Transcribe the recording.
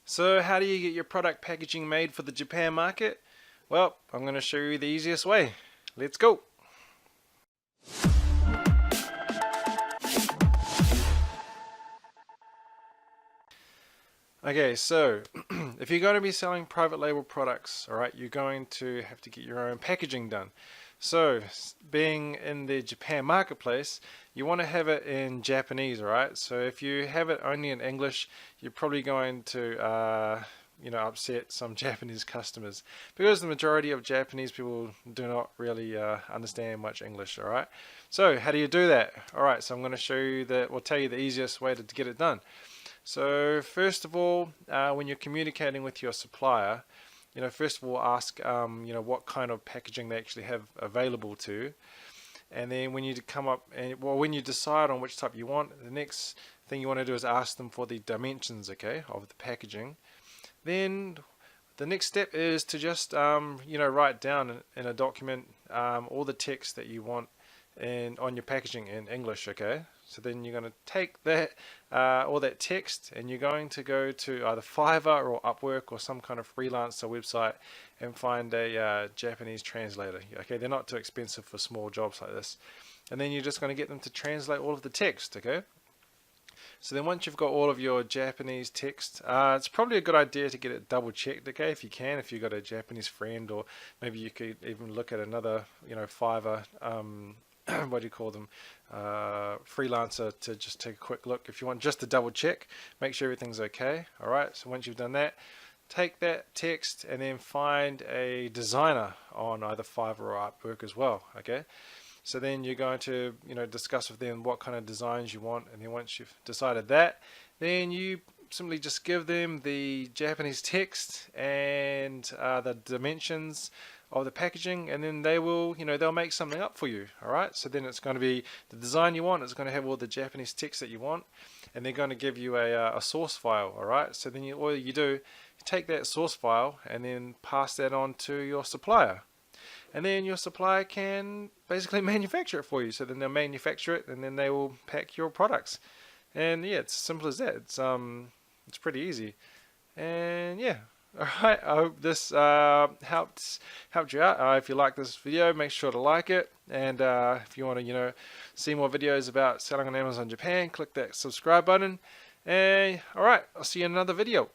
So how do you get your product packaging made for the Japan market? Well, I'm going to show you the easiest way. Let's go! Okay, so if you're going to be selling private label products, alright, you're going to have to get your own packaging done. So, being in the Japan marketplace, you want to have it in Japanese, alright? So if you have it only in English, you're probably going to upset some Japanese customers, because the majority of Japanese people do not really understand much English, alright? So how do you do that? Alright, so I'm going to show you tell you the easiest way to get it done. So first of all, when you're communicating with your supplier, first of all ask what kind of packaging they actually have available to you. And then when you when you decide on which type you want, the next thing you want to do is ask them for the dimensions, okay, of the packaging. Then the next step is to just write down in a document all the text that you want on your packaging in English, okay? So then you're going to take that all that text, and you're going to go to either Fiverr or Upwork or some kind of freelancer website and find a Japanese translator. Okay, they're not too expensive for small jobs like this. And then you're just going to get them to translate all of the text, okay? So then once you've got all of your Japanese text, it's probably a good idea to get it double checked, okay, if you can, if you've got a Japanese friend, or maybe you could even look at another, Fiverr, what do you call them, freelancer, to just take a quick look. If you want just to double check, make sure everything's okay. Alright, so once you've done that, take that text and then find a designer on either Fiverr or Upwork as well, okay? So then you're going to discuss with them what kind of designs you want, and then once you've decided that, then you simply just give them the Japanese text and the dimensions of the packaging, and then they will, they'll make something up for you. All right, so then it's going to be the design you want. It's going to have all the Japanese text that you want, and they're going to give you a source file. All right, so then all you do, you take that source file and then pass that on to your supplier, and then your supplier can basically manufacture it for you. So then they'll manufacture it, and then they will pack your products. And yeah, it's as simple as that. It's pretty easy. And yeah. Alright, I hope this helped you out. If you like this video, make sure to like it. And if you want to, see more videos about selling on Amazon Japan, click that subscribe button. And alright, I'll see you in another video.